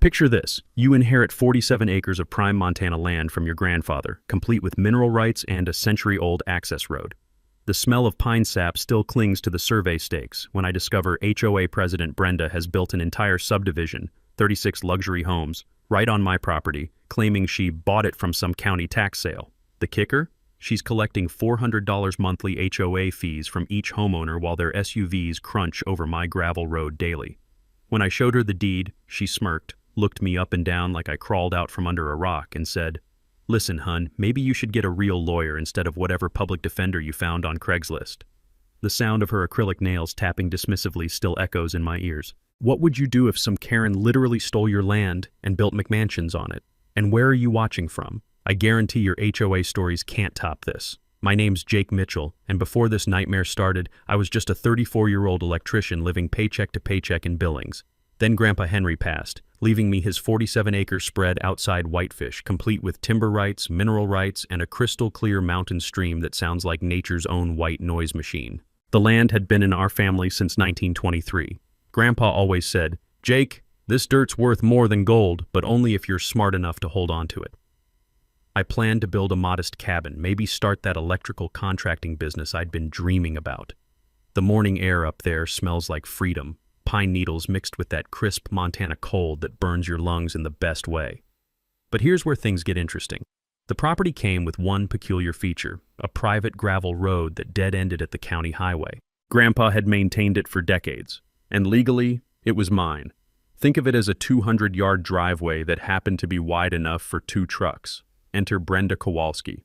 Picture this. You inherit 47 acres of prime Montana land from your grandfather, complete with mineral rights and a century-old access road. The smell of pine sap still clings to the survey stakes when I discover HOA President Brenda has built an entire subdivision, 36 luxury homes, right on my property, claiming she bought it from some county tax sale. The kicker? She's collecting $400 monthly HOA fees from each homeowner while their SUVs crunch over my gravel road daily. When I showed her the deed, she smirked, looked me up and down like I crawled out from under a rock, and said, "Listen, hun, maybe you should get a real lawyer instead of whatever public defender you found on Craigslist." The sound of her acrylic nails tapping dismissively still echoes in my ears. What would you do if some Karen literally stole your land and built McMansions on it? And where are you watching from? I guarantee your HOA stories can't top this. My name's Jake Mitchell, and before this nightmare started, I was just a 34-year-old electrician living paycheck to paycheck in Billings. Then Grandpa Henry passed, leaving me his 47-acre spread outside Whitefish, complete with timber rights, mineral rights, and a crystal-clear mountain stream that sounds like nature's own white noise machine. The land had been in our family since 1923. Grandpa always said, "Jake, this dirt's worth more than gold, but only if you're smart enough to hold on to it." I planned to build a modest cabin, maybe start that electrical contracting business I'd been dreaming about. The morning air up there smells like freedom, pine needles mixed with that crisp Montana cold that burns your lungs in the best way. But here's where things get interesting. The property came with one peculiar feature, a private gravel road that dead-ended at the county highway. Grandpa had maintained it for decades, and legally, it was mine. Think of it as a 200-yard driveway that happened to be wide enough for 2 trucks. Enter Brenda Kowalski.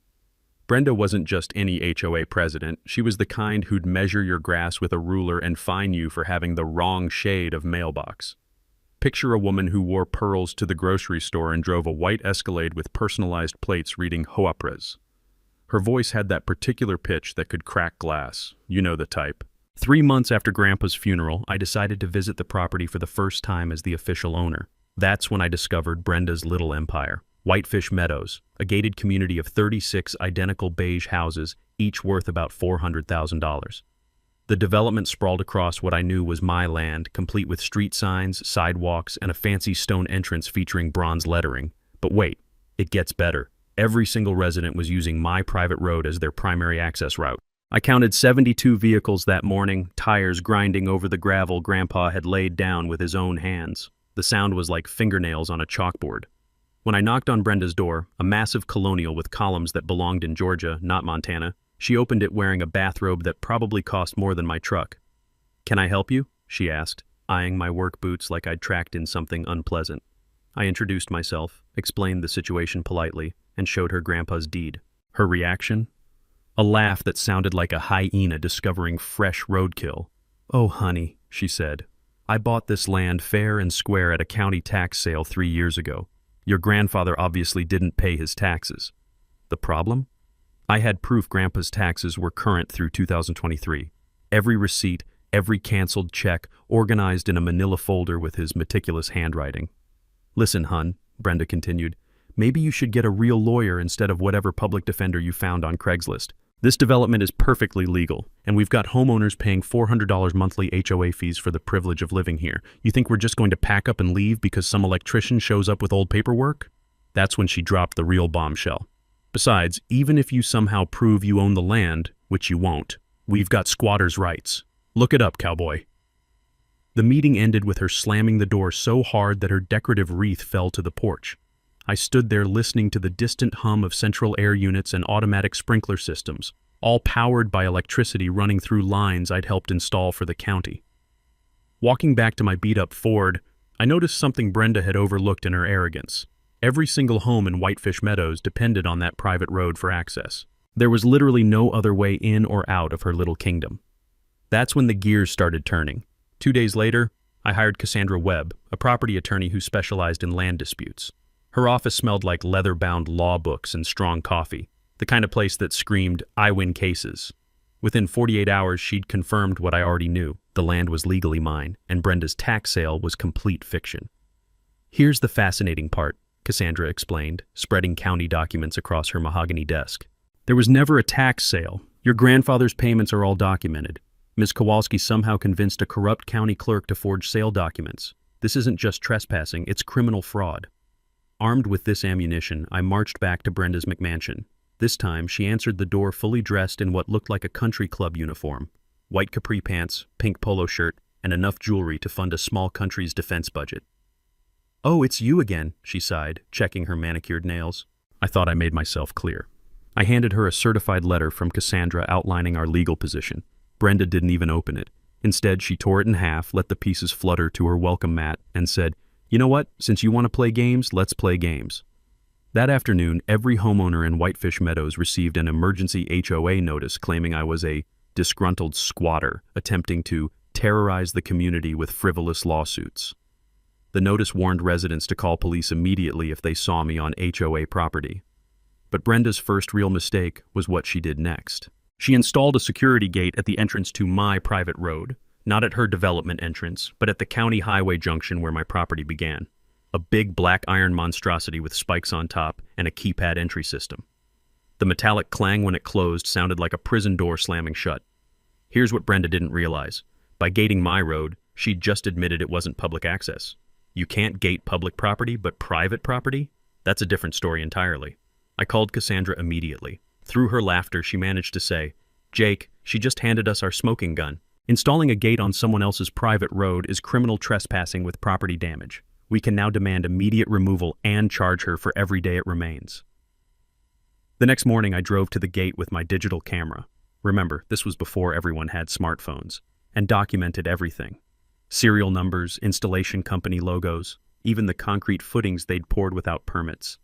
Brenda wasn't just any HOA president, she was the kind who'd measure your grass with a ruler and fine you for having the wrong shade of mailbox. Picture a woman who wore pearls to the grocery store and drove a white Escalade with personalized plates reading HOA Case. Her voice had that particular pitch that could crack glass. You know the type. 3 months after Grandpa's funeral, I decided to visit the property for the first time as the official owner. That's when I discovered Brenda's little empire. Whitefish Meadows, a gated community of 36 identical beige houses, each worth about $400,000. The development sprawled across what I knew was my land, complete with street signs, sidewalks, and a fancy stone entrance featuring bronze lettering. But wait, it gets better. Every single resident was using my private road as their primary access route. I counted 72 vehicles that morning, tires grinding over the gravel Grandpa had laid down with his own hands. The sound was like fingernails on a chalkboard. When I knocked on Brenda's door, a massive colonial with columns that belonged in Georgia, not Montana, she opened it wearing a bathrobe that probably cost more than my truck. "Can I help you?" she asked, eyeing my work boots like I'd tracked in something unpleasant. I introduced myself, explained the situation politely, and showed her Grandpa's deed. Her reaction? A laugh that sounded like a hyena discovering fresh roadkill. "Oh, honey," she said, "I bought this land fair and square at a county tax sale 3 years ago. Your grandfather obviously didn't pay his taxes." The problem? I had proof Grandpa's taxes were current through 2023. Every receipt, every canceled check, organized in a manila folder with his meticulous handwriting. "Listen, hun," Brenda continued, "maybe you should get a real lawyer instead of whatever public defender you found on Craigslist. This development is perfectly legal, and we've got homeowners paying $400 monthly HOA fees for the privilege of living here. You think we're just going to pack up and leave because some electrician shows up with old paperwork?" That's when she dropped the real bombshell. "Besides, even if you somehow prove you own the land, which you won't, we've got squatters' rights. Look it up, cowboy." The meeting ended with her slamming the door so hard that her decorative wreath fell to the porch. I stood there listening to the distant hum of central air units and automatic sprinkler systems, all powered by electricity running through lines I'd helped install for the county. Walking back to my beat-up Ford, I noticed something Brenda had overlooked in her arrogance. Every single home in Whitefish Meadows depended on that private road for access. There was literally no other way in or out of her little kingdom. That's when the gears started turning. 2 days later, I hired Cassandra Webb, a property attorney who specialized in land disputes. Her office smelled like leather-bound law books and strong coffee, the kind of place that screamed, "I win cases." Within 48 hours, she'd confirmed what I already knew. The land was legally mine, and Brenda's tax sale was complete fiction. "Here's the fascinating part," Cassandra explained, spreading county documents across her mahogany desk. "There was never a tax sale. Your grandfather's payments are all documented. Ms. Kowalski somehow convinced a corrupt county clerk to forge sale documents. This isn't just trespassing, it's criminal fraud. Armed with this ammunition, I marched back to Brenda's McMansion. This time, she answered the door fully dressed in what looked like a country club uniform. White capri pants, pink polo shirt, and enough jewelry to fund a small country's defense budget. "Oh, it's you again," she sighed, checking her manicured nails. I thought I made myself clear. I handed her a certified letter from Cassandra outlining our legal position. Brenda didn't even open it. Instead, she tore it in half, let the pieces flutter to her welcome mat, and said, "You know what? Since you want to play games, let's play games." That afternoon, every homeowner in Whitefish Meadows received an emergency HOA notice claiming I was a disgruntled squatter attempting to terrorize the community with frivolous lawsuits. The notice warned residents to call police immediately if they saw me on HOA property. But Brenda's first real mistake was what she did next. She installed a security gate at the entrance to my private road, not at her development entrance, but at the county highway junction where my property began. A big black iron monstrosity with spikes on top and a keypad entry system. The metallic clang when it closed sounded like a prison door slamming shut. Here's what Brenda didn't realize. By gating my road, she'd just admitted it wasn't public access. You can't gate public property, but private property? That's a different story entirely. I called Cassandra immediately. Through her laughter, she managed to say, "Jake, she just handed us our smoking gun. Installing a gate on someone else's private road is criminal trespassing with property damage. We can now demand immediate removal and charge her for every day it remains." The next morning, I drove to the gate with my digital camera. Remember, this was before everyone had smartphones, and documented everything. Serial numbers, installation company logos, even the concrete footings they'd poured without permits.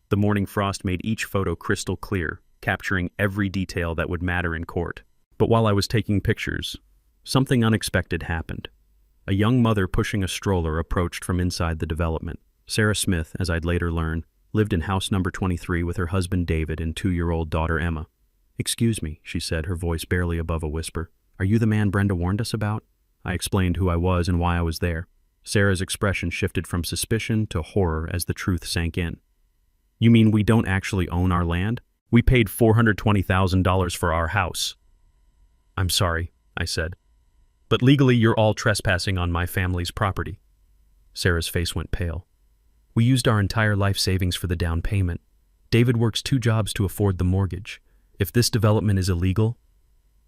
The morning frost made each photo crystal clear, capturing every detail that would matter in court. But while I was taking pictures, something unexpected happened. A young mother pushing a stroller approached from inside the development. Sarah Smith, as I'd later learn, lived in house number 23 with her husband David and 2-year-old daughter Emma. "Excuse me," she said, her voice barely above a whisper. "Are you the man Brenda warned us about?" I explained who I was and why I was there. Sarah's expression shifted from suspicion to horror as the truth sank in. "You mean we don't actually own our land? We paid $420,000 for our house." "I'm sorry," I said. "But legally you're all trespassing on my family's property." Sarah's face went pale. "We used our entire life savings for the down payment. David works 2 jobs to afford the mortgage. If this development is illegal..."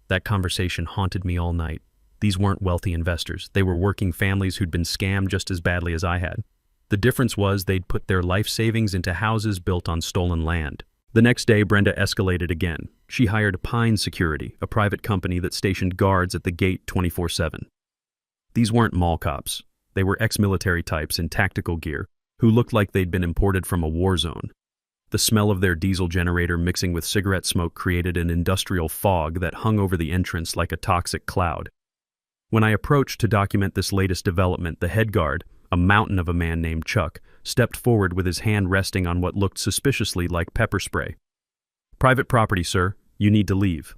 That conversation haunted me all night. These weren't wealthy investors. They were working families who'd been scammed just as badly as I had. The difference was they'd put their life savings into houses built on stolen land. The next day, Brenda escalated again. She hired Pine Security, a private company that stationed guards at the gate 24/7. These weren't mall cops. They were ex-military types in tactical gear who looked like they'd been imported from a war zone. The smell of their diesel generator mixing with cigarette smoke created an industrial fog that hung over the entrance like a toxic cloud. When I approached to document this latest development, the head guard, a mountain of a man named Chuck, stepped forward with his hand resting on what looked suspiciously like pepper spray. "Private property, sir. You need to leave."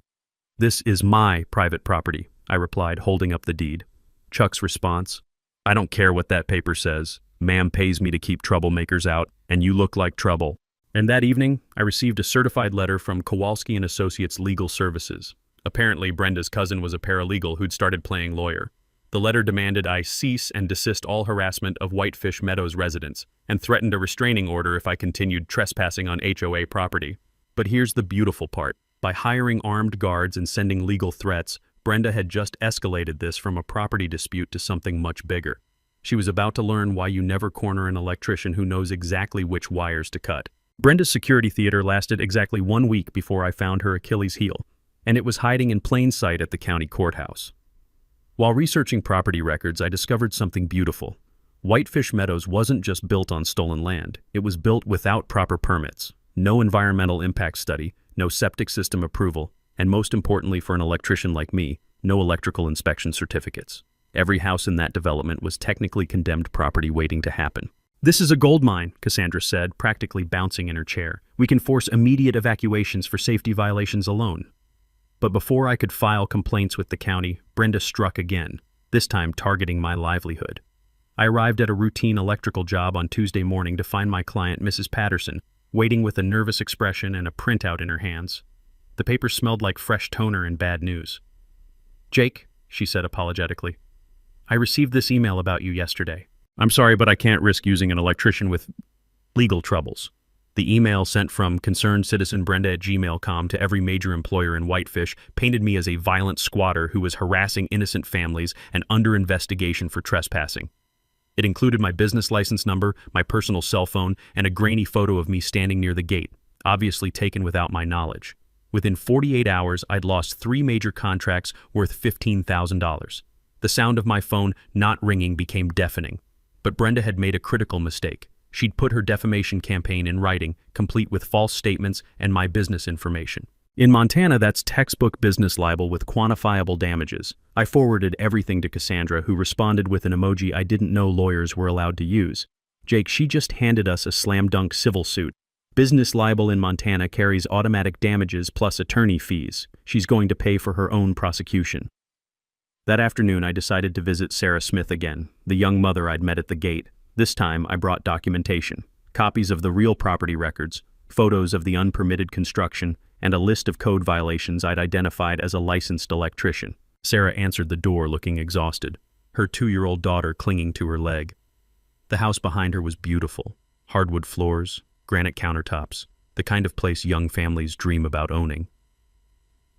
"This is my private property," I replied, holding up the deed. Chuck's response, "I don't care what that paper says. Ma'am pays me to keep troublemakers out, and you look like trouble." And that evening, I received a certified letter from Kowalski & Associates Legal Services. Apparently, Brenda's cousin was a paralegal who'd started playing lawyer. The letter demanded I cease and desist all harassment of Whitefish Meadows residents and threatened a restraining order if I continued trespassing on HOA property. But here's the beautiful part. By hiring armed guards and sending legal threats, Brenda had just escalated this from a property dispute to something much bigger. She was about to learn why you never corner an electrician who knows exactly which wires to cut. Brenda's security theater lasted exactly 1 week before I found her Achilles heel, and it was hiding in plain sight at the county courthouse. While researching property records, I discovered something beautiful. Whitefish Meadows wasn't just built on stolen land. It was built without proper permits, no environmental impact study, no septic system approval, and most importantly for an electrician like me, no electrical inspection certificates. Every house in that development was technically condemned property waiting to happen. "This is a gold mine," Cassandra said, practically bouncing in her chair. "We can force immediate evacuations for safety violations alone." But before I could file complaints with the county, Brenda struck again, this time targeting my livelihood. I arrived at a routine electrical job on Tuesday morning to find my client, Mrs. Patterson, waiting with a nervous expression and a printout in her hands. The paper smelled like fresh toner and bad news. "Jake," she said apologetically, "I received this email about you yesterday. I'm sorry, but I can't risk using an electrician with legal troubles. The email sent from concernedcitizenbrenda@gmail.com to every major employer in Whitefish painted me as a violent squatter who was harassing innocent families and under investigation for trespassing. It included my business license number, my personal cell phone, and a grainy photo of me standing near the gate, obviously taken without my knowledge. Within 48 hours, I'd lost 3 major contracts worth $15,000. The sound of my phone not ringing became deafening. But Brenda had made a critical mistake. She'd put her defamation campaign in writing, complete with false statements and my business information. In Montana, that's textbook business libel with quantifiable damages. I forwarded everything to Cassandra, who responded with an emoji I didn't know lawyers were allowed to use. Jake, she just handed us a slam-dunk civil suit. Business libel in Montana carries automatic damages plus attorney fees. She's going to pay for her own prosecution. That afternoon, I decided to visit Sarah Smith again, the young mother I'd met at the gate. This time, I brought documentation, copies of the real property records, photos of the unpermitted construction, and a list of code violations I'd identified as a licensed electrician. Sarah answered the door looking exhausted, her 2-year-old daughter clinging to her leg. The house behind her was beautiful. Hardwood floors, granite countertops, the kind of place young families dream about owning.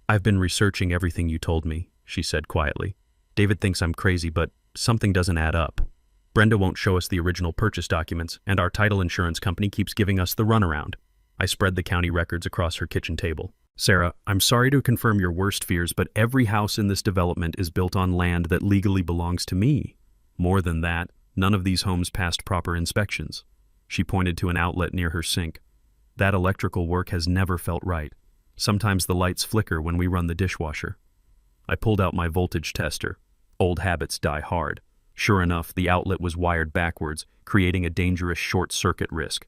"I've been researching everything you told me," she said quietly. "David thinks I'm crazy, but something doesn't add up. Brenda won't show us the original purchase documents, and our title insurance company keeps giving us the runaround." I spread the county records across her kitchen table. "Sarah, I'm sorry to confirm your worst fears, but every house in this development is built on land that legally belongs to me. More than that, none of these homes passed proper inspections." She pointed to an outlet near her sink. "That electrical work has never felt right. Sometimes the lights flicker when we run the dishwasher." I pulled out my voltage tester. Old habits die hard. Sure enough, the outlet was wired backwards, creating a dangerous short-circuit risk.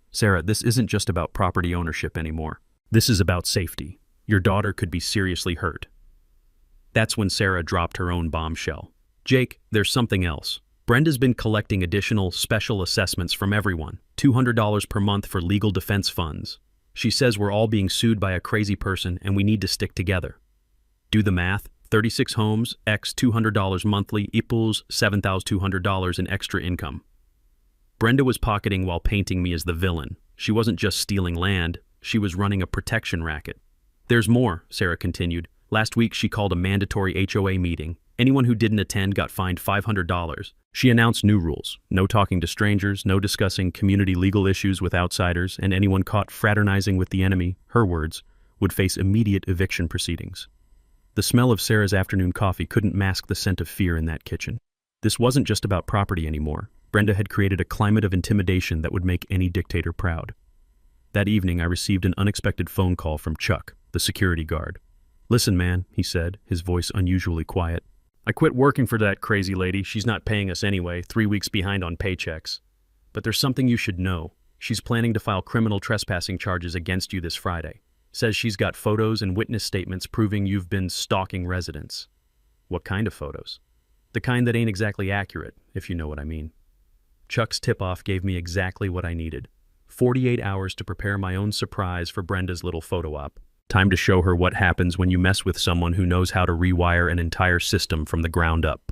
"Sarah, this isn't just about property ownership anymore. This is about safety. Your daughter could be seriously hurt." That's when Sarah dropped her own bombshell. "Jake, there's something else. Brenda's been collecting additional special assessments from everyone, $200 per month for legal defense funds. She says we're all being sued by a crazy person and we need to stick together. Do the math. 36 homes, x $200 monthly equals $7,200 in extra income." Brenda was pocketing while painting me as the villain. She wasn't just stealing land, she was running a protection racket. "There's more," Sarah continued. "Last week she called a mandatory HOA meeting. Anyone who didn't attend got fined $500. She announced new rules. No talking to strangers, no discussing community legal issues with outsiders, and anyone caught fraternizing with the enemy, her words, would face immediate eviction proceedings." The smell of Sarah's afternoon coffee couldn't mask the scent of fear in that kitchen. This wasn't just about property anymore. Brenda had created a climate of intimidation that would make any dictator proud. That evening, I received an unexpected phone call from Chuck, the security guard. "Listen, man," he said, his voice unusually quiet. "I quit working for that crazy lady. She's not paying us anyway, 3 weeks behind on paychecks. But there's something you should know. She's planning to file criminal trespassing charges against you this Friday. Says she's got photos and witness statements proving you've been stalking residents." "What kind of photos?" "The kind that ain't exactly accurate, if you know what I mean." Chuck's tip-off gave me exactly what I needed. 48 hours to prepare my own surprise for Brenda's little photo op. Time to show her what happens when you mess with someone who knows how to rewire an entire system from the ground up.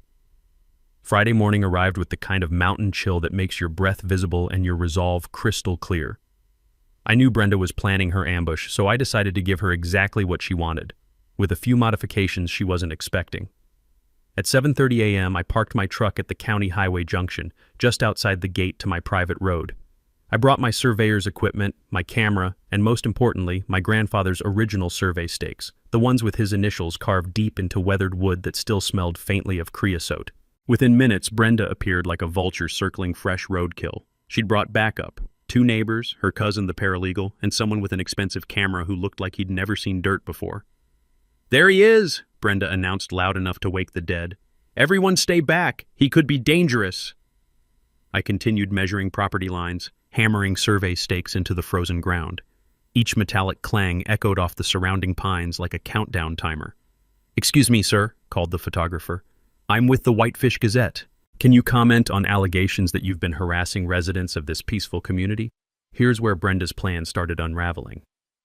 Friday morning arrived with the kind of mountain chill that makes your breath visible and your resolve crystal clear. I knew Brenda was planning her ambush, so I decided to give her exactly what she wanted, with a few modifications she wasn't expecting. At 7:30 a.m., I parked my truck at the county highway junction, just outside the gate to my private road. I brought my surveyor's equipment, my camera, and most importantly, my grandfather's original survey stakes, the ones with his initials carved deep into weathered wood that still smelled faintly of creosote. Within minutes, Brenda appeared like a vulture circling fresh roadkill. She'd brought backup. 2 neighbors, her cousin the paralegal, and someone with an expensive camera who looked like he'd never seen dirt before. "There he is," Brenda announced loud enough to wake the dead. "Everyone stay back. He could be dangerous." I continued measuring property lines, hammering survey stakes into the frozen ground. Each metallic clang echoed off the surrounding pines like a countdown timer. "Excuse me, sir," called the photographer. "I'm with the Whitefish Gazette. Can you comment on allegations that you've been harassing residents of this peaceful community?" Here's where Brenda's plan started unraveling.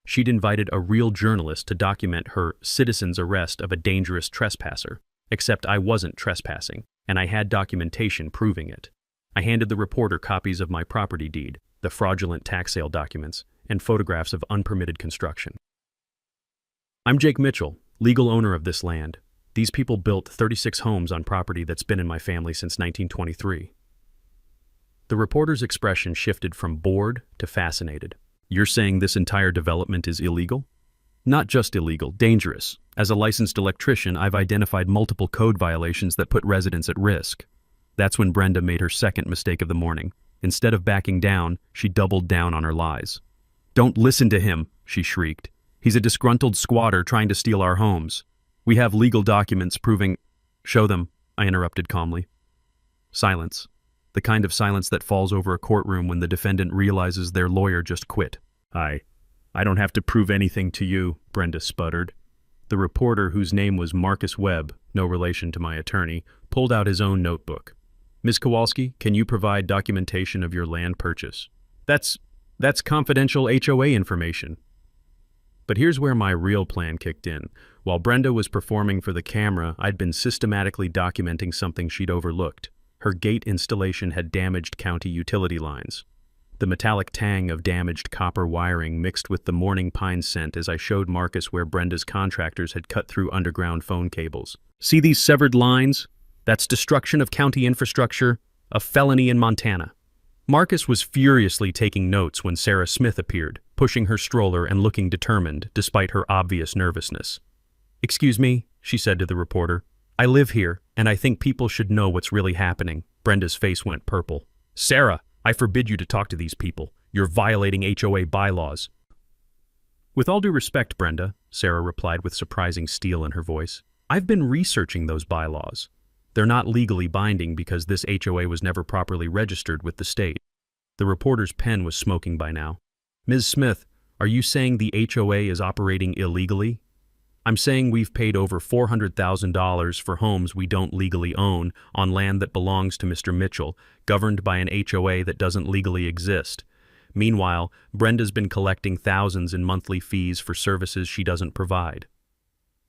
She'd invited a real journalist to document her citizen's arrest of a dangerous trespasser, except I wasn't trespassing, and I had documentation proving it. I handed the reporter copies of my property deed, the fraudulent tax sale documents, and photographs of unpermitted construction. I'm Jake Mitchell, legal owner of this land. These people built 36 homes on property that's been in my family since 1923. The reporter's expression shifted from bored to fascinated. You're saying this entire development is illegal? Not just illegal, dangerous. As a licensed electrician, I've identified multiple code violations that put residents at risk. That's when Brenda made her second mistake of the morning. Instead of backing down, she doubled down on her lies. "Don't listen to him," she shrieked. "He's a disgruntled squatter trying to steal our homes. We have legal documents proving—" "Show them," I interrupted calmly. Silence. The kind of silence that falls over a courtroom when the defendant realizes their lawyer just quit. I don't have to prove anything to you," Brenda sputtered. The reporter, whose name was Marcus Webb, no relation to my attorney, pulled out his own notebook. "Ms. Kowalski, can you provide documentation of your land purchase?" That's confidential HOA information." But here's where my real plan kicked in. While Brenda was performing for the camera, I'd been systematically documenting something she'd overlooked. Her gate installation had damaged county utility lines. The metallic tang of damaged copper wiring mixed with the morning pine scent as I showed Marcus where Brenda's contractors had cut through underground phone cables. "See these severed lines? That's destruction of county infrastructure, a felony in Montana." Marcus was furiously taking notes when Sarah Smith appeared, pushing her stroller and looking determined, despite her obvious nervousness. "Excuse me," she said to the reporter. "I live here, and I think people should know what's really happening." Brenda's face went purple. "Sarah, I forbid you to talk to these people. You're violating HOA bylaws." "With all due respect, Brenda," Sarah replied with surprising steel in her voice, "I've been researching those bylaws. They're not legally binding because this HOA was never properly registered with the state." The reporter's pen was smoking by now. "Ms. Smith, are you saying the HOA is operating illegally?" "I'm saying we've paid over $400,000 for homes we don't legally own on land that belongs to Mr. Mitchell, governed by an HOA that doesn't legally exist. Meanwhile, Brenda's been collecting thousands in monthly fees for services she doesn't provide."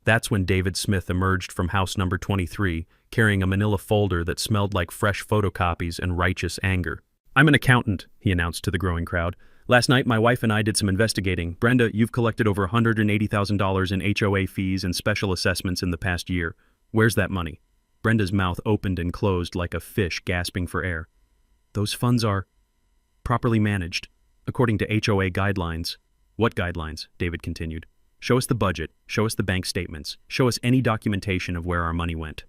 That's when David Smith emerged from house number 23, carrying a manila folder that smelled like fresh photocopies and righteous anger. "I'm an accountant," he announced to the growing crowd. "Last night, my wife and I did some investigating. Brenda, you've collected over $180,000 in HOA fees and special assessments in the past year. Where's that money?" Brenda's mouth opened and closed like a fish gasping for air. "Those funds are properly managed, according to HOA guidelines." "What guidelines?" David continued. "Show us the budget, show us the bank statements, show us any documentation of where our money went."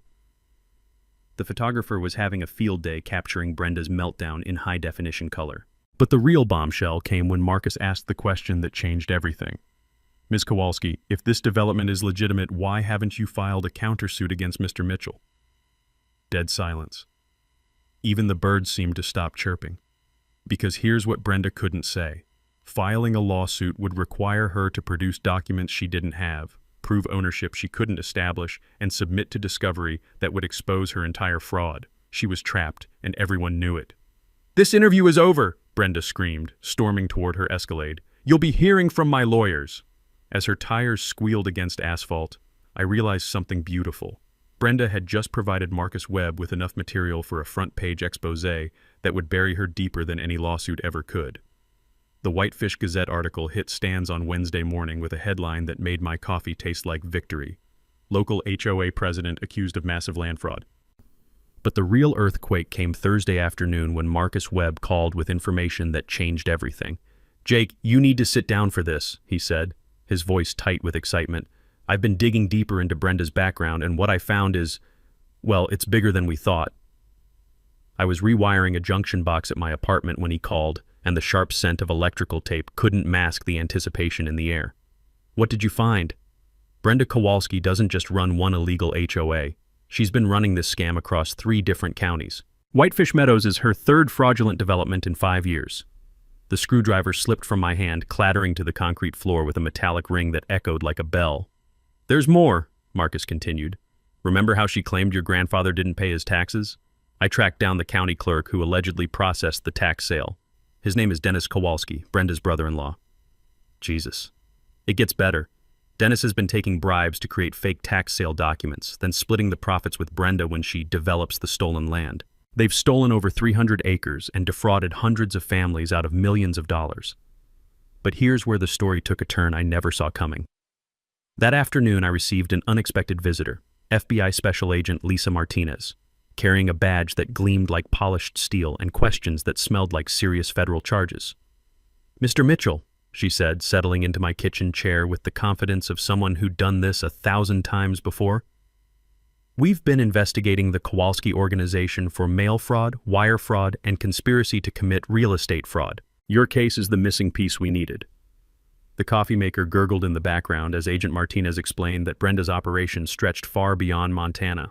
The photographer was having a field day capturing Brenda's meltdown in high-definition color. But the real bombshell came when Marcus asked the question that changed everything. "Ms. Kowalski, if this development is legitimate, why haven't you filed a countersuit against Mr. Mitchell?" Dead silence. Even the birds seemed to stop chirping. Because here's what Brenda couldn't say. Filing a lawsuit would require her to produce documents she didn't have, prove ownership she couldn't establish, and submit to discovery that would expose her entire fraud. She was trapped, and everyone knew it. "This interview is over," Brenda screamed, storming toward her Escalade. "You'll be hearing from my lawyers." As her tires squealed against asphalt, I realized something beautiful. Brenda had just provided Marcus Webb with enough material for a front-page exposé that would bury her deeper than any lawsuit ever could. The Whitefish Gazette article hit stands on Wednesday morning with a headline that made my coffee taste like victory. "Local HOA president accused of massive land fraud." But the real earthquake came Thursday afternoon when Marcus Webb called with information that changed everything. "Jake, you need to sit down for this," he said, his voice tight with excitement. "I've been digging deeper into Brenda's background, and what I found is, well, it's bigger than we thought." I was rewiring a junction box at my apartment when he called, and the sharp scent of electrical tape couldn't mask the anticipation in the air. "What did you find?" "Brenda Kowalski doesn't just run one illegal HOA. She's been running this scam across 3 different counties. Whitefish Meadows is her 3rd fraudulent development in 5 years. The screwdriver slipped from my hand, clattering to the concrete floor with a metallic ring that echoed like a bell. "There's more," Marcus continued. "Remember how she claimed your grandfather didn't pay his taxes? I tracked down the county clerk who allegedly processed the tax sale. His name is Dennis Kowalski, Brenda's brother-in-law." Jesus. It gets better. Dennis has been taking bribes to create fake tax sale documents, then splitting the profits with Brenda when she develops the stolen land. They've stolen over 300 acres and defrauded hundreds of families out of millions of dollars. But here's where the story took a turn I never saw coming. That afternoon, I received an unexpected visitor, FBI Special Agent Lisa Martinez, carrying a badge that gleamed like polished steel and questions that smelled like serious federal charges. "Mr. Mitchell," she said, settling into my kitchen chair with the confidence of someone who'd done this 1,000 times before. "We've been investigating the Kowalski organization for mail fraud, wire fraud, and conspiracy to commit real estate fraud. Your case is the missing piece we needed." The coffee maker gurgled in the background as Agent Martinez explained that Brenda's operation stretched far beyond Montana.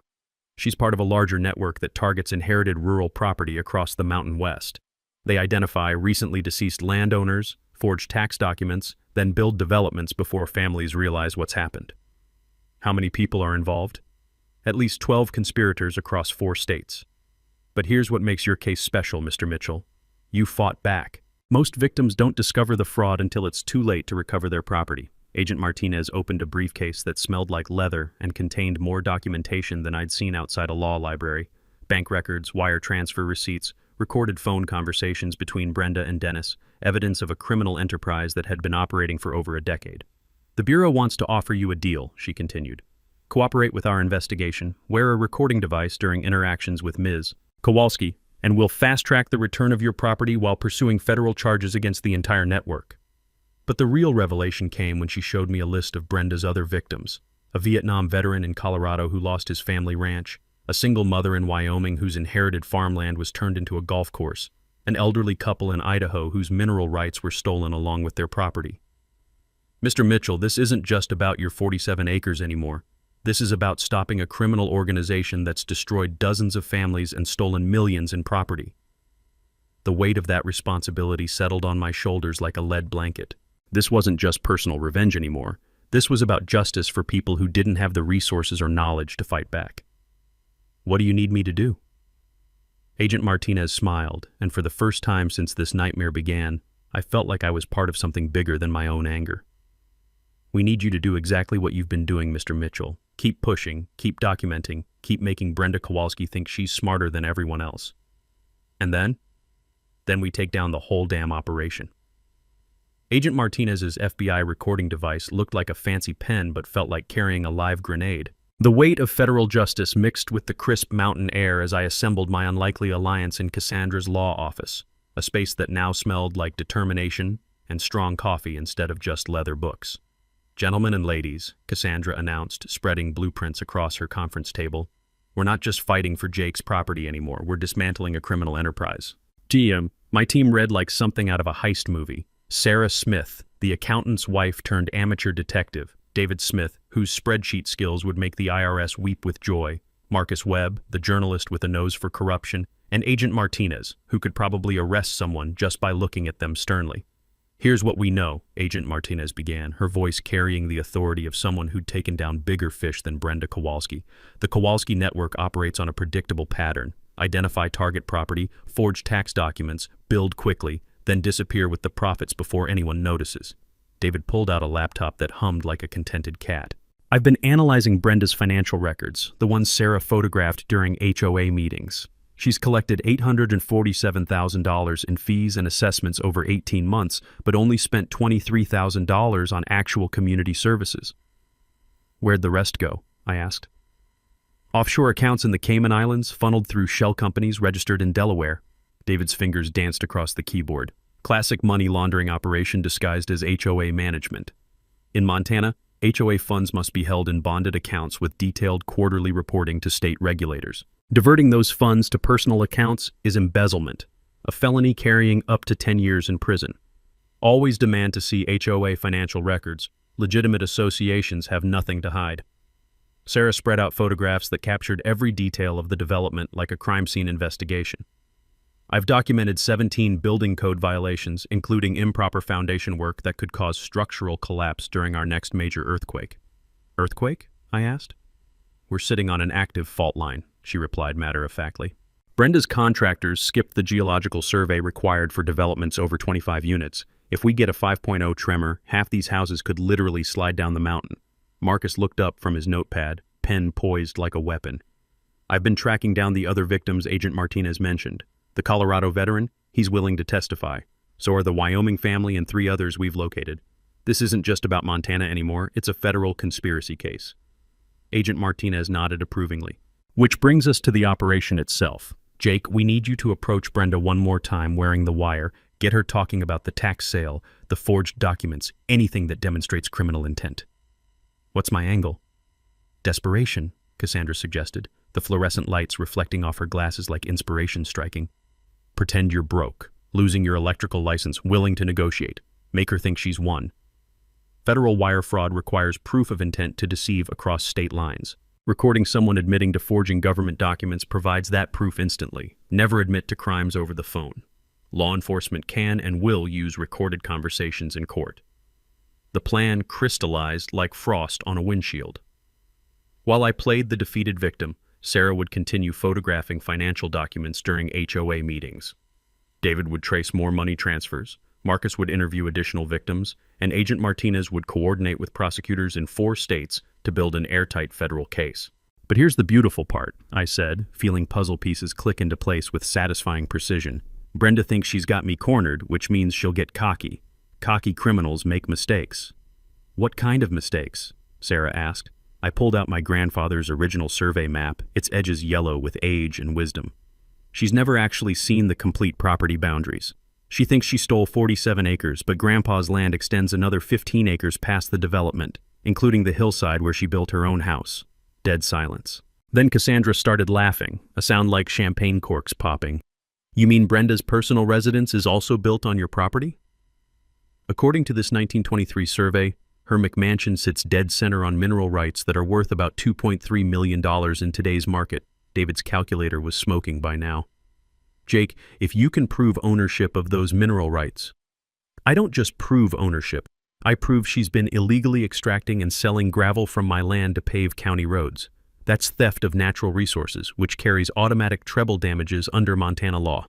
She's part of a larger network that targets inherited rural property across the Mountain West. They identify recently deceased landowners, forge tax documents, then build developments before families realize what's happened. How many people are involved? At least 12 conspirators across 4 states. But here's what makes your case special, Mr. Mitchell. You fought back. Most victims don't discover the fraud until it's too late to recover their property. Agent Martinez opened a briefcase that smelled like leather and contained more documentation than I'd seen outside a law library. Bank records, wire transfer receipts, recorded phone conversations between Brenda and Dennis, evidence of a criminal enterprise that had been operating for over a decade. "The Bureau wants to offer you a deal," she continued. "Cooperate with our investigation, wear a recording device during interactions with Ms. Kowalski, and we'll fast-track the return of your property while pursuing federal charges against the entire network." But the real revelation came when she showed me a list of Brenda's other victims: a Vietnam veteran in Colorado who lost his family ranch, a single mother in Wyoming whose inherited farmland was turned into a golf course, an elderly couple in Idaho whose mineral rights were stolen along with their property. "Mr. Mitchell, this isn't just about your 47 acres anymore. This is about stopping a criminal organization that's destroyed dozens of families and stolen millions in property." The weight of that responsibility settled on my shoulders like a lead blanket. This wasn't just personal revenge anymore. This was about justice for people who didn't have the resources or knowledge to fight back. "What do you need me to do?" Agent Martinez smiled, and for the first time since this nightmare began, I felt like I was part of something bigger than my own anger. "We need you to do exactly what you've been doing, Mr. Mitchell. Keep pushing, keep documenting, keep making Brenda Kowalski think she's smarter than everyone else. And then we take down the whole damn operation." Agent Martinez's FBI recording device looked like a fancy pen but felt like carrying a live grenade. The weight of federal justice mixed with the crisp mountain air as I assembled my unlikely alliance in Cassandra's law office, a space that now smelled like determination and strong coffee instead of just leather books. "Gentlemen and ladies," Cassandra announced, spreading blueprints across her conference table, "we're not just fighting for Jake's property anymore, we're dismantling a criminal enterprise." My team read like something out of a heist movie. Sarah Smith, the accountant's wife turned amateur detective, David Smith, whose spreadsheet skills would make the IRS weep with joy, Marcus Webb, the journalist with a nose for corruption, and Agent Martinez, who could probably arrest someone just by looking at them sternly. "Here's what we know," Agent Martinez began, her voice carrying the authority of someone who'd taken down bigger fish than Brenda Kowalski. "The Kowalski network operates on a predictable pattern: identify target property, forge tax documents, build quickly, then disappear with the profits before anyone notices." David pulled out a laptop that hummed like a contented cat. "I've been analyzing Brenda's financial records, the ones Sarah photographed during HOA meetings. She's collected $847,000 in fees and assessments over 18 months, but only spent $23,000 on actual community services." "Where'd the rest go?" I asked. "Offshore accounts in the Cayman Islands, funneled through shell companies registered in Delaware." David's fingers danced across the keyboard. "Classic money laundering operation disguised as HOA management. In Montana, HOA funds must be held in bonded accounts with detailed quarterly reporting to state regulators. Diverting those funds to personal accounts is embezzlement, a felony carrying up to 10 years in prison. Always demand to see HOA financial records. Legitimate associations have nothing to hide." Sarah spread out photographs that captured every detail of the development like a crime scene investigation. "I've documented 17 building code violations, including improper foundation work that could cause structural collapse during our next major earthquake." "Earthquake?" I asked. "We're sitting on an active fault line," she replied matter-of-factly. "Brenda's contractors skipped the geological survey required for developments over 25 units. If we get a 5.0 tremor, half these houses could literally slide down the mountain." Marcus looked up from his notepad, pen poised like a weapon. I've been tracking down the other victims Agent Martinez mentioned. The Colorado veteran, he's willing to testify. So are the Wyoming family and 3 others we've located. This isn't just about Montana anymore, it's a federal conspiracy case. Agent Martinez nodded approvingly. Which brings us to the operation itself. Jake, we need you to approach Brenda one more time wearing the wire, get her talking about the tax sale, the forged documents, anything that demonstrates criminal intent. What's my angle? Desperation, Cassandra suggested, the fluorescent lights reflecting off her glasses like inspiration striking. Pretend you're broke, losing your electrical license, willing to negotiate. Make her think she's won. Federal wire fraud requires proof of intent to deceive across state lines. Recording someone admitting to forging government documents provides that proof instantly. Never admit to crimes over the phone. Law enforcement can and will use recorded conversations in court. The plan crystallized like frost on a windshield. While I played the defeated victim, Sarah would continue photographing financial documents during HOA meetings. David would trace more money transfers, Marcus would interview additional victims, and Agent Martinez would coordinate with prosecutors in 4 states to build an airtight federal case. But here's the beautiful part, I said, feeling puzzle pieces click into place with satisfying precision. Brenda thinks she's got me cornered, which means she'll get cocky. Cocky criminals make mistakes. What kind of mistakes? Sarah asked. I pulled out my grandfather's original survey map, its edges yellow with age and wisdom. She's never actually seen the complete property boundaries. She thinks she stole 47 acres, but Grandpa's land extends another 15 acres past the development, including the hillside where she built her own house. Dead silence. Then Cassandra started laughing, a sound like champagne corks popping. You mean Brenda's personal residence is also built on your property? According to this 1923 survey, her McMansion sits dead center on mineral rights that are worth about $2.3 million in today's market. David's calculator was smoking by now. Jake, if you can prove ownership of those mineral rights. I don't just prove ownership. I prove she's been illegally extracting and selling gravel from my land to pave county roads. That's theft of natural resources, which carries automatic treble damages under Montana law.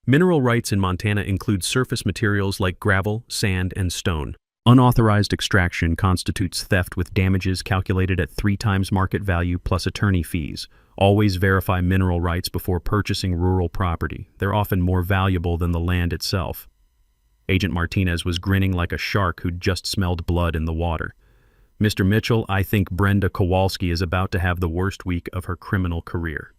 Mineral rights in Montana include surface materials like gravel, sand, and stone. Unauthorized extraction constitutes theft with damages calculated at 3 times market value plus attorney fees. Always verify mineral rights before purchasing rural property. They're often more valuable than the land itself. Agent Martinez was grinning like a shark who'd just smelled blood in the water. Mr. Mitchell, I think Brenda Kowalski is about to have the worst week of her criminal career.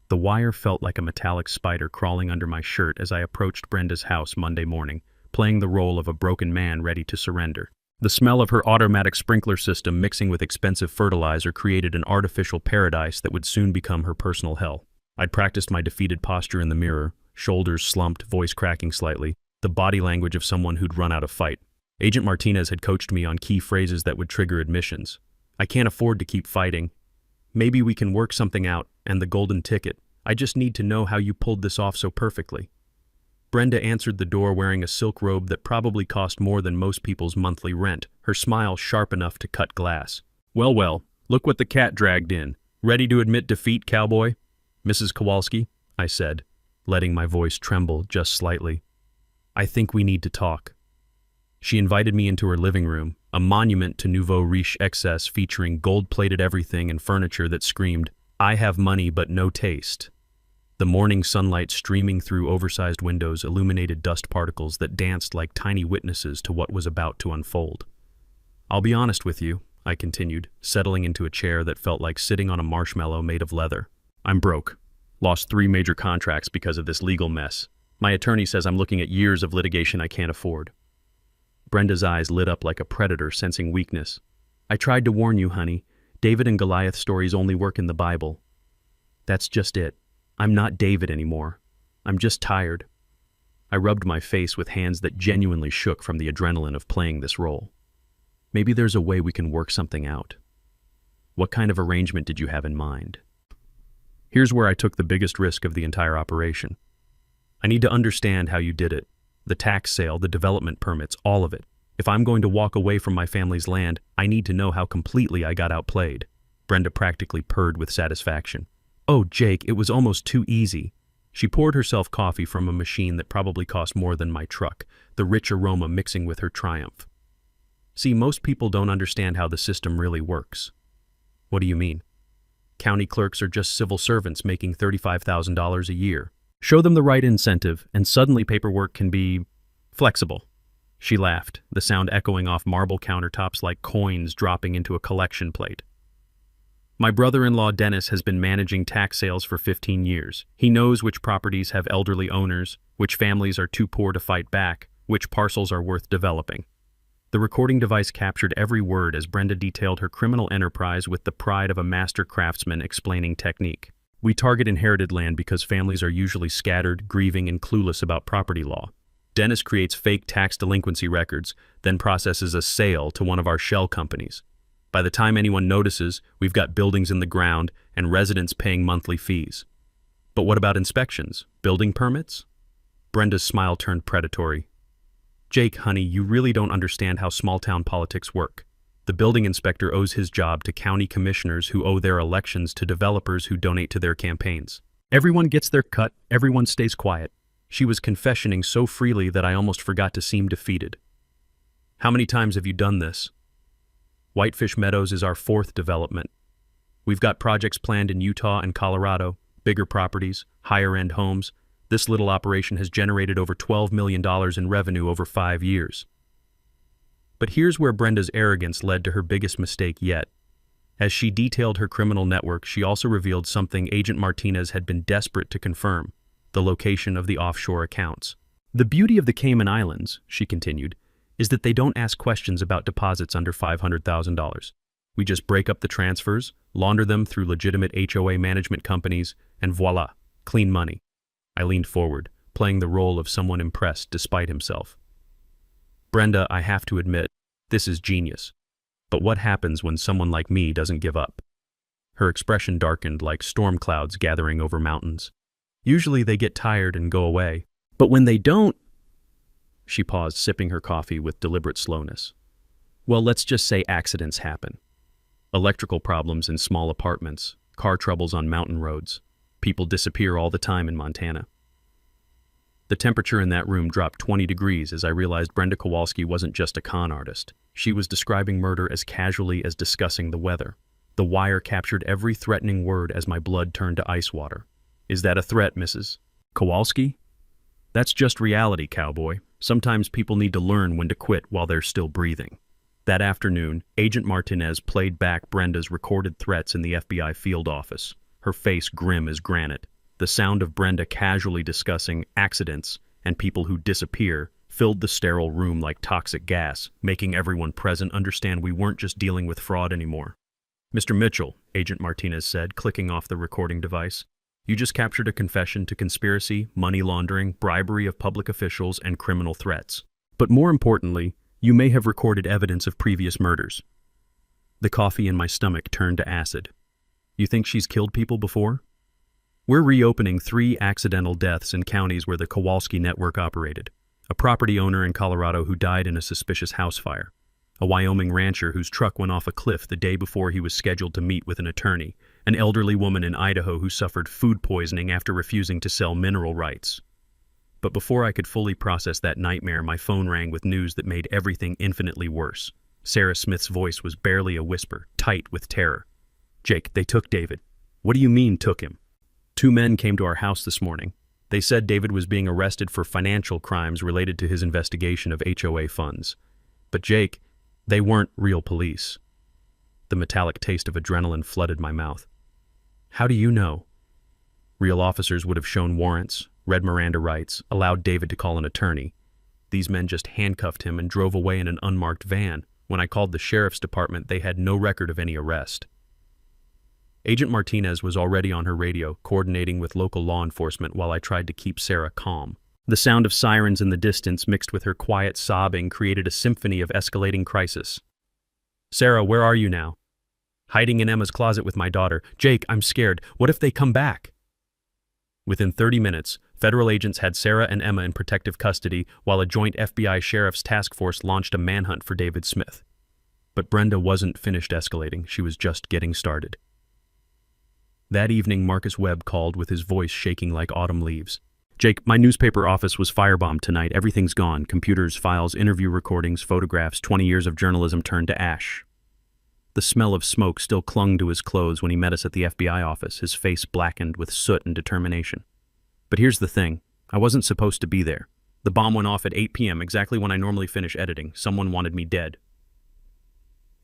The wire felt like a metallic spider crawling under my shirt as I approached Brenda's house Monday morning, playing the role of a broken man ready to surrender. The smell of her automatic sprinkler system mixing with expensive fertilizer created an artificial paradise that would soon become her personal hell. I'd practiced my defeated posture in the mirror, shoulders slumped, voice cracking slightly, the body language of someone who'd run out of fight. Agent Martinez had coached me on key phrases that would trigger admissions. I can't afford to keep fighting. Maybe we can work something out, and the golden ticket. I just need to know how you pulled this off so perfectly. Brenda answered the door wearing a silk robe that probably cost more than most people's monthly rent, her smile sharp enough to cut glass. Well, look what the cat dragged in. Ready to admit defeat, cowboy? Mrs. Kowalski, I said, letting my voice tremble just slightly. I think we need to talk. She invited me into her living room, a monument to nouveau riche excess featuring gold-plated everything and furniture that screamed, I have money but no taste. The morning sunlight streaming through oversized windows illuminated dust particles that danced like tiny witnesses to what was about to unfold. I'll be honest with you, I continued, settling into a chair that felt like sitting on a marshmallow made of leather. I'm broke. Lost 3 major contracts because of this legal mess. My attorney says I'm looking at years of litigation I can't afford. Brenda's eyes lit up like a predator sensing weakness. I tried to warn you, honey. David and Goliath stories only work in the Bible. That's just it. I'm not David anymore. I'm just tired. I rubbed my face with hands that genuinely shook from the adrenaline of playing this role. Maybe there's a way we can work something out. What kind of arrangement did you have in mind? Here's where I took the biggest risk of the entire operation. I need to understand how you did it. The tax sale, the development permits, all of it. If I'm going to walk away from my family's land, I need to know how completely I got outplayed. Brenda practically purred with satisfaction. Oh, Jake, it was almost too easy. She poured herself coffee from a machine that probably cost more than my truck, the rich aroma mixing with her triumph. See, most people don't understand how the system really works. What do you mean? County clerks are just civil servants making $35,000 a year. Show them the right incentive, and suddenly paperwork can be flexible. She laughed, the sound echoing off marble countertops like coins dropping into a collection plate. My brother-in-law Dennis has been managing tax sales for 15 years. He knows which properties have elderly owners, which families are too poor to fight back, which parcels are worth developing. The recording device captured every word as Brenda detailed her criminal enterprise with the pride of a master craftsman explaining technique. We target inherited land because families are usually scattered, grieving, and clueless about property law. Dennis creates fake tax delinquency records, then processes a sale to one of our shell companies. By the time anyone notices, we've got buildings in the ground and residents paying monthly fees. But what about inspections? Building permits? Brenda's smile turned predatory. Jake, honey, you really don't understand how small-town politics work. The building inspector owes his job to county commissioners who owe their elections to developers who donate to their campaigns. Everyone gets their cut, everyone stays quiet. She was confessioning so freely that I almost forgot to seem defeated. How many times have you done this? Whitefish Meadows is our 4th development. We've got projects planned in Utah and Colorado, bigger properties, higher-end homes. This little operation has generated over $12 million in revenue over 5 years. But here's where Brenda's arrogance led to her biggest mistake yet. As she detailed her criminal network, she also revealed something Agent Martinez had been desperate to confirm: the location of the offshore accounts. The beauty of the Cayman Islands, she continued, is that they don't ask questions about deposits under $500,000. We just break up the transfers, launder them through legitimate HOA management companies, and voila, clean money. I leaned forward, playing the role of someone impressed despite himself. Brenda, I have to admit, this is genius. But what happens when someone like me doesn't give up? Her expression darkened like storm clouds gathering over mountains. Usually they get tired and go away. But when they don't... She paused, sipping her coffee with deliberate slowness. Well, let's just say accidents happen. Electrical problems in small apartments, car troubles on mountain roads. People disappear all the time in Montana. The temperature in that room dropped 20 degrees as I realized Brenda Kowalski wasn't just a con artist. She was describing murder as casually as discussing the weather. The wire captured every threatening word as my blood turned to ice water. Is that a threat, Mrs. Kowalski? That's just reality, cowboy. Sometimes people need to learn when to quit while they're still breathing. That afternoon, Agent Martinez played back Brenda's recorded threats in the FBI field office, her face grim as granite. The sound of Brenda casually discussing accidents and people who disappear filled the sterile room like toxic gas, making everyone present understand we weren't just dealing with fraud anymore. Mr. Mitchell, Agent Martinez said, clicking off the recording device, you just captured a confession to conspiracy, money laundering, bribery of public officials, and criminal threats. But more importantly, you may have recorded evidence of previous murders. The coffee in my stomach turned to acid. You think she's killed people before? We're reopening 3 accidental deaths in counties where the Kowalski network operated. A property owner in Colorado who died in a suspicious house fire. A Wyoming rancher whose truck went off a cliff the day before he was scheduled to meet with an attorney. An elderly woman in Idaho who suffered food poisoning after refusing to sell mineral rights. But before I could fully process that nightmare, my phone rang with news that made everything infinitely worse. Sarah Smith's voice was barely a whisper, tight with terror. Jake, they took David. What do you mean, took him? 2 men came to our house this morning. They said David was being arrested for financial crimes related to his investigation of HOA funds. But Jake, they weren't real police. The metallic taste of adrenaline flooded my mouth. How do you know? Real officers would have shown warrants, read Miranda rights, allowed David to call an attorney. These men just handcuffed him and drove away in an unmarked van. When I called the sheriff's department, they had no record of any arrest. Agent Martinez was already on her radio, coordinating with local law enforcement while I tried to keep Sarah calm. The sound of sirens in the distance mixed with her quiet sobbing created a symphony of escalating crisis. Sarah, where are you now? Hiding in Emma's closet with my daughter. Jake, I'm scared. What if they come back? Within 30 minutes, federal agents had Sarah and Emma in protective custody while a joint FBI sheriff's task force launched a manhunt for David Smith. But Brenda wasn't finished escalating. She was just getting started. That evening, Marcus Webb called with his voice shaking like autumn leaves. Jake, my newspaper office was firebombed tonight. Everything's gone. Computers, files, interview recordings, photographs, 20 years of journalism turned to ash. The smell of smoke still clung to his clothes when he met us at the FBI office, his face blackened with soot and determination. But here's the thing. I wasn't supposed to be there. The bomb went off at 8 p.m., exactly when I normally finish editing. Someone wanted me dead.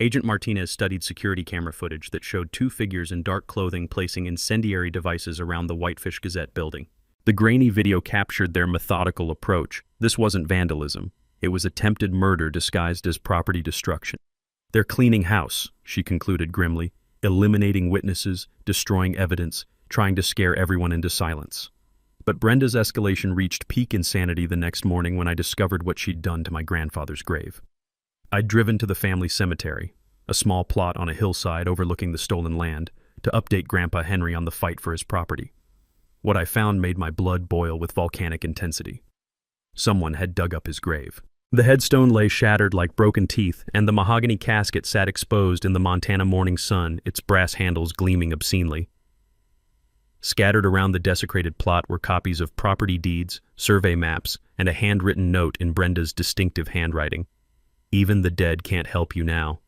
Agent Martinez studied security camera footage that showed two figures in dark clothing placing incendiary devices around the Whitefish Gazette building. The grainy video captured their methodical approach. This wasn't vandalism. It was attempted murder disguised as property destruction. "They're cleaning house," she concluded grimly, "eliminating witnesses, destroying evidence, trying to scare everyone into silence." But Brenda's escalation reached peak insanity the next morning when I discovered what she'd done to my grandfather's grave. I'd driven to the family cemetery, a small plot on a hillside overlooking the stolen land, to update Grandpa Henry on the fight for his property. What I found made my blood boil with volcanic intensity. Someone had dug up his grave. The headstone lay shattered like broken teeth, and the mahogany casket sat exposed in the Montana morning sun, its brass handles gleaming obscenely. Scattered around the desecrated plot were copies of property deeds, survey maps, and a handwritten note in Brenda's distinctive handwriting. "Even the dead can't help you now."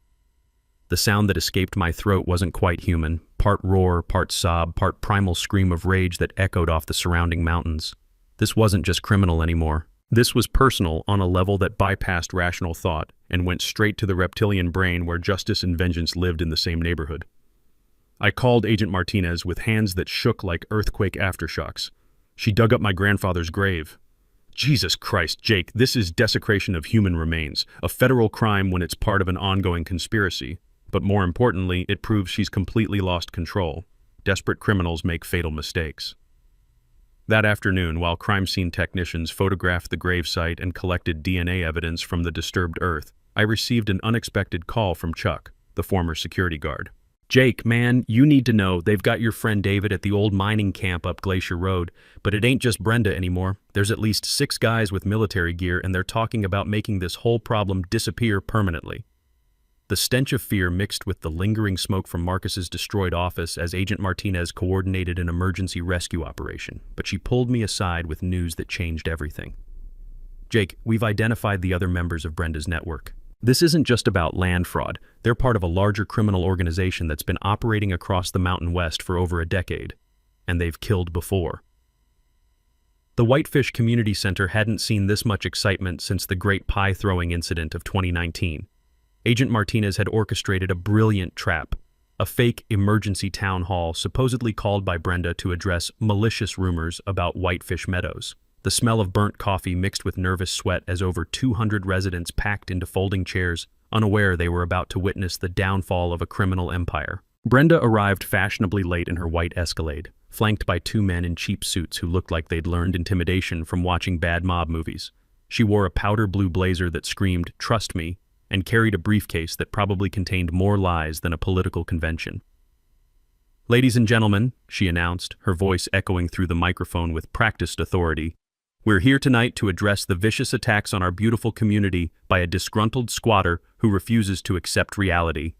The sound that escaped my throat wasn't quite human, part roar, part sob, part primal scream of rage that echoed off the surrounding mountains. This wasn't just criminal anymore. This was personal on a level that bypassed rational thought and went straight to the reptilian brain where justice and vengeance lived in the same neighborhood. I called Agent Martinez with hands that shook like earthquake aftershocks. She dug up my grandfather's grave. Jesus Christ, Jake, this is desecration of human remains, a federal crime when it's part of an ongoing conspiracy. But more importantly, it proves she's completely lost control. Desperate criminals make fatal mistakes. That afternoon, while crime scene technicians photographed the gravesite and collected DNA evidence from the disturbed earth, I received an unexpected call from Chuck, the former security guard. "Jake, man, you need to know they've got your friend David at the old mining camp up Glacier Road, but it ain't just Brenda anymore. There's at least 6 guys with military gear, and they're talking about making this whole problem disappear permanently." The stench of fear mixed with the lingering smoke from Marcus's destroyed office as Agent Martinez coordinated an emergency rescue operation, but she pulled me aside with news that changed everything. "Jake, we've identified the other members of Brenda's network. This isn't just about land fraud. They're part of a larger criminal organization that's been operating across the Mountain West for over a decade, and they've killed before." The Whitefish Community Center hadn't seen this much excitement since the Great Pie Throwing incident of 2019. Agent Martinez had orchestrated a brilliant trap, a fake emergency town hall supposedly called by Brenda to address malicious rumors about Whitefish Meadows. The smell of burnt coffee mixed with nervous sweat as over 200 residents packed into folding chairs, unaware they were about to witness the downfall of a criminal empire. Brenda arrived fashionably late in her white Escalade, flanked by 2 men in cheap suits who looked like they'd learned intimidation from watching bad mob movies. She wore a powder blue blazer that screamed, "Trust me," and carried a briefcase that probably contained more lies than a political convention. "Ladies and gentlemen," she announced, her voice echoing through the microphone with practiced authority, "we're here tonight to address the vicious attacks on our beautiful community by a disgruntled squatter who refuses to accept reality."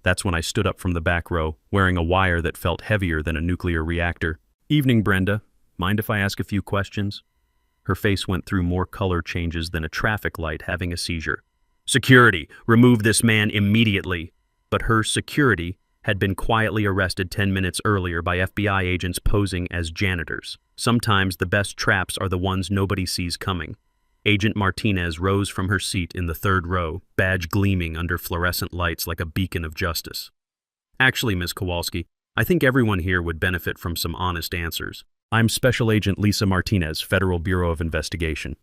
That's when I stood up from the back row, wearing a wire that felt heavier than a nuclear reactor. "Evening, Brenda. Mind if I ask a few questions?" Her face went through more color changes than a traffic light having a seizure. "Security, remove this man immediately." But her security had been quietly arrested 10 minutes earlier by FBI agents posing as janitors. Sometimes the best traps are the ones nobody sees coming. Agent Martinez rose from her seat in the 3rd row, badge gleaming under fluorescent lights like a beacon of justice. "Actually, Ms. Kowalski, I think everyone here would benefit from some honest answers. I'm Special Agent Lisa Martinez, Federal Bureau of Investigation."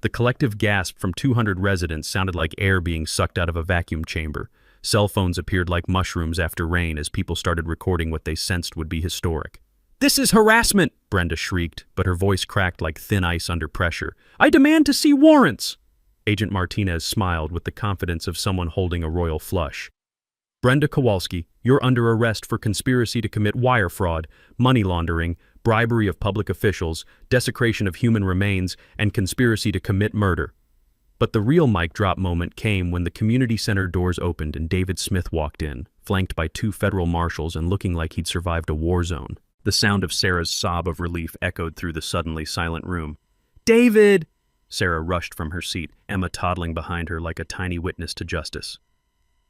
The collective gasp from 200 residents sounded like air being sucked out of a vacuum chamber. Cell phones appeared like mushrooms after rain as people started recording what they sensed would be historic. "This is harassment!" Brenda shrieked, but her voice cracked like thin ice under pressure. "I demand to see warrants!" Agent Martinez smiled with the confidence of someone holding a royal flush. "Brenda Kowalski, you're under arrest for conspiracy to commit wire fraud, money laundering, bribery of public officials, desecration of human remains, and conspiracy to commit murder." But the real mic drop moment came when the community center doors opened and David Smith walked in, flanked by 2 federal marshals and looking like he'd survived a war zone. The sound of Sarah's sob of relief echoed through the suddenly silent room. "David!" Sarah rushed from her seat, Emma toddling behind her like a tiny witness to justice.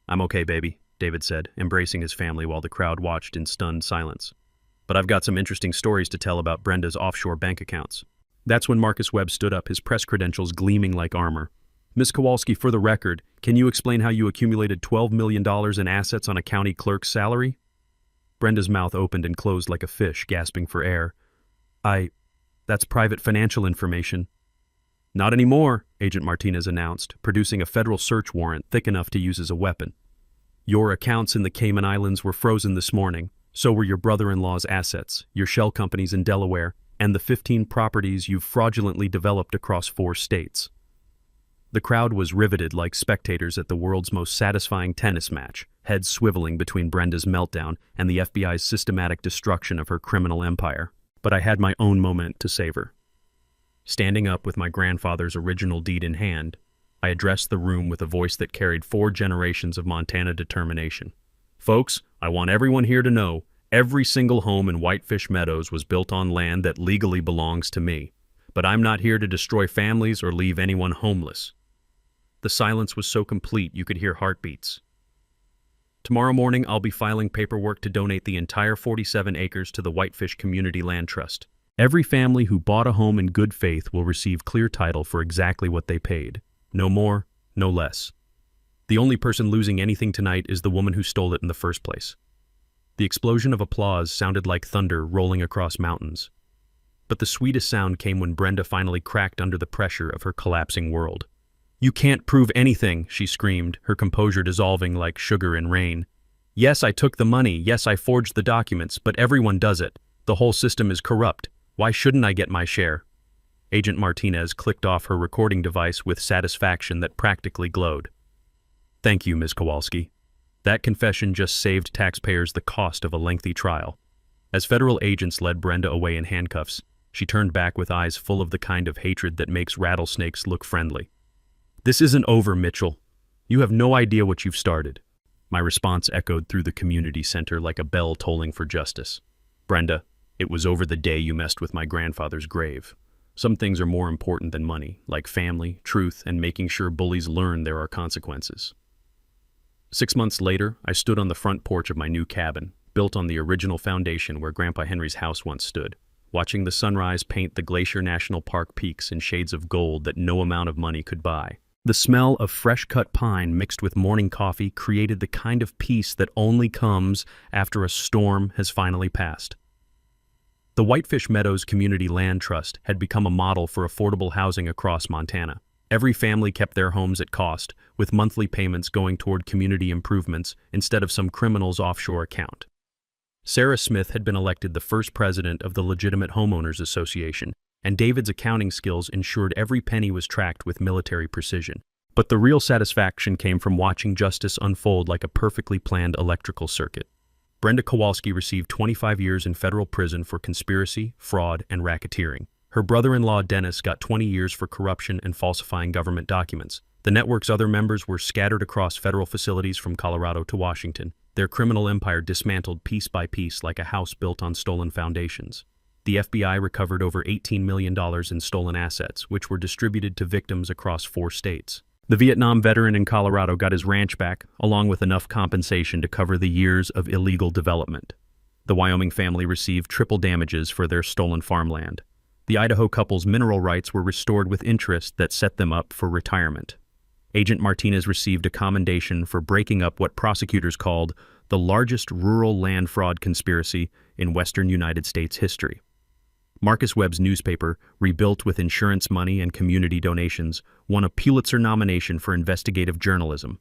"I'm okay, baby," David said, embracing his family while the crowd watched in stunned silence. "But I've got some interesting stories to tell about Brenda's offshore bank accounts." That's when Marcus Webb stood up, his press credentials gleaming like armor. "Ms. Kowalski, for the record, can you explain how you accumulated $12 million in assets on a county clerk's salary?" Brenda's mouth opened and closed like a fish, gasping for air. That's private financial information." "Not anymore," Agent Martinez announced, producing a federal search warrant thick enough to use as a weapon. "Your accounts in the Cayman Islands were frozen this morning. So were your brother-in-law's assets, your shell companies in Delaware, and the 15 properties you've fraudulently developed across 4 states." The crowd was riveted like spectators at the world's most satisfying tennis match, heads swiveling between Brenda's meltdown and the FBI's systematic destruction of her criminal empire. But I had my own moment to savor. Standing up with my grandfather's original deed in hand, I addressed the room with a voice that carried 4 generations of Montana determination. "Folks, I want everyone here to know, every single home in Whitefish Meadows was built on land that legally belongs to me. But I'm not here to destroy families or leave anyone homeless." The silence was so complete you could hear heartbeats. "Tomorrow morning I'll be filing paperwork to donate the entire 47 acres to the Whitefish Community Land Trust. Every family who bought a home in good faith will receive clear title for exactly what they paid. No more, no less. The only person losing anything tonight is the woman who stole it in the first place." The explosion of applause sounded like thunder rolling across mountains. But the sweetest sound came when Brenda finally cracked under the pressure of her collapsing world. "You can't prove anything," she screamed, her composure dissolving like sugar in rain. "Yes, I took the money. Yes, I forged the documents, but everyone does it. The whole system is corrupt. Why shouldn't I get my share?" Agent Martinez clicked off her recording device with satisfaction that practically glowed. "Thank you, Ms. Kowalski. That confession just saved taxpayers the cost of a lengthy trial." As federal agents led Brenda away in handcuffs, she turned back with eyes full of the kind of hatred that makes rattlesnakes look friendly. "This isn't over, Mitchell. You have no idea what you've started." My response echoed through the community center like a bell tolling for justice. "Brenda, it was over the day you messed with my grandfather's grave. Some things are more important than money, like family, truth, and making sure bullies learn there are consequences." 6 months later, I stood on the front porch of my new cabin, built on the original foundation where Grandpa Henry's house once stood, watching the sunrise paint the Glacier National Park peaks in shades of gold that no amount of money could buy. The smell of fresh-cut pine mixed with morning coffee created the kind of peace that only comes after a storm has finally passed. The Whitefish Meadows Community Land Trust had become a model for affordable housing across Montana. Every family kept their homes at cost, with monthly payments going toward community improvements instead of some criminal's offshore account. Sarah Smith had been elected the first president of the Legitimate Homeowners Association, and David's accounting skills ensured every penny was tracked with military precision. But the real satisfaction came from watching justice unfold like a perfectly planned electrical circuit. Brenda Kowalski received 25 years in federal prison for conspiracy, fraud, and racketeering. Her brother-in-law Dennis got 20 years for corruption and falsifying government documents. The network's other members were scattered across federal facilities from Colorado to Washington, their criminal empire dismantled piece by piece like a house built on stolen foundations. The FBI recovered over $18 million in stolen assets, which were distributed to victims across 4 states. The Vietnam veteran in Colorado got his ranch back, along with enough compensation to cover the years of illegal development. The Wyoming family received triple damages for their stolen farmland. The Idaho couple's mineral rights were restored with interest that set them up for retirement. Agent Martinez received a commendation for breaking up what prosecutors called the largest rural land fraud conspiracy in western United States history. Marcus Webb's newspaper, rebuilt with insurance money and community donations, won a Pulitzer nomination for investigative journalism.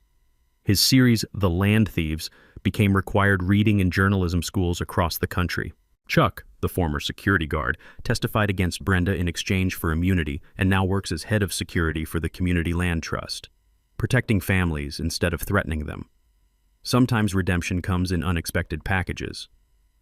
His series, The Land Thieves, became required reading in journalism schools across the country. Chuck, the former security guard, testified against Brenda in exchange for immunity and now works as head of security for the Community Land Trust, protecting families instead of threatening them. Sometimes redemption comes in unexpected packages.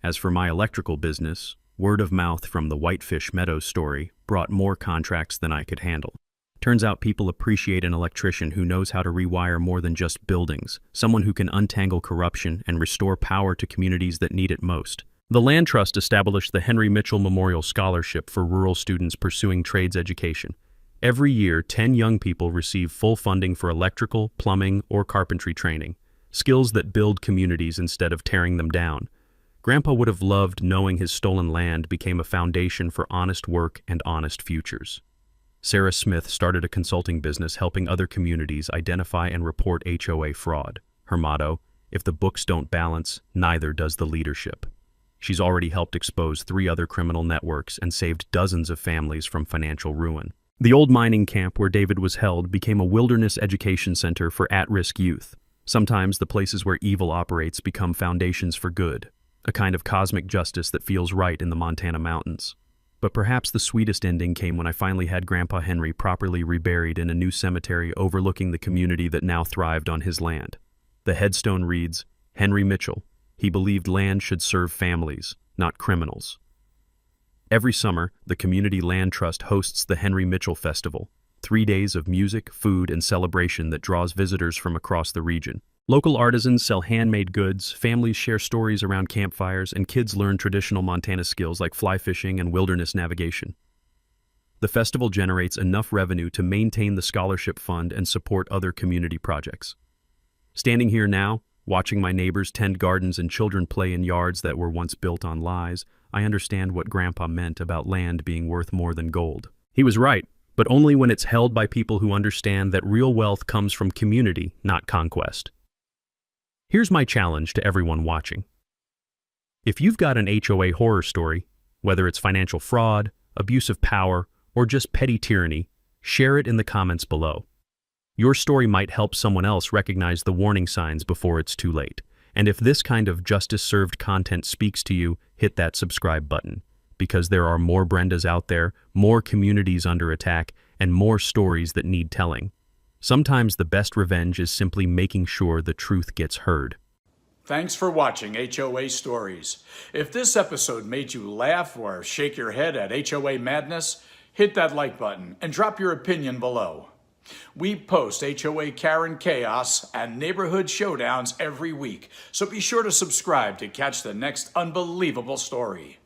As for my electrical business, word of mouth from the Whitefish Meadows story brought more contracts than I could handle. Turns out people appreciate an electrician who knows how to rewire more than just buildings, someone who can untangle corruption and restore power to communities that need it most. The Land Trust established the Henry Mitchell Memorial Scholarship for rural students pursuing trades education. Every year, 10 young people receive full funding for electrical, plumbing, or carpentry training. skills that build communities instead of tearing them down. Grandpa would have loved knowing his stolen land became a foundation for honest work and honest futures. Sarah Smith started a consulting business helping other communities identify and report HOA fraud. Her motto, "If the books don't balance, neither does the leadership." She's already helped expose 3 other criminal networks and saved dozens of families from financial ruin. The old mining camp where David was held became a wilderness education center for at-risk youth. Sometimes the places where evil operates become foundations for good, a kind of cosmic justice that feels right in the Montana mountains. But perhaps the sweetest ending came when I finally had Grandpa Henry properly reburied in a new cemetery overlooking the community that now thrived on his land. The headstone reads, "Henry Mitchell. He believed land should serve families, not criminals." Every summer, the Community Land Trust hosts the Henry Mitchell Festival, 3 days of music, food, and celebration that draws visitors from across the region. Local artisans sell handmade goods, families share stories around campfires, and kids learn traditional Montana skills like fly fishing and wilderness navigation. The festival generates enough revenue to maintain the scholarship fund and support other community projects. Standing here now, watching my neighbors tend gardens and children play in yards that were once built on lies, I understand what Grandpa meant about land being worth more than gold. He was right, but only when it's held by people who understand that real wealth comes from community, not conquest. Here's my challenge to everyone watching. If you've got an HOA horror story, whether it's financial fraud, abuse of power, or just petty tyranny, share it in the comments below. Your story might help someone else recognize the warning signs before it's too late. And if this kind of justice-served content speaks to you, hit that subscribe button, because there are more Brendas out there, more communities under attack, and more stories that need telling. Sometimes the best revenge is simply making sure the truth gets heard. Thanks for watching HOA Stories. If this episode made you laugh or shake your head at HOA madness, hit that like button and drop your opinion below. We post HOA Karen Chaos and Neighborhood Showdowns every week, so be sure to subscribe to catch the next unbelievable story.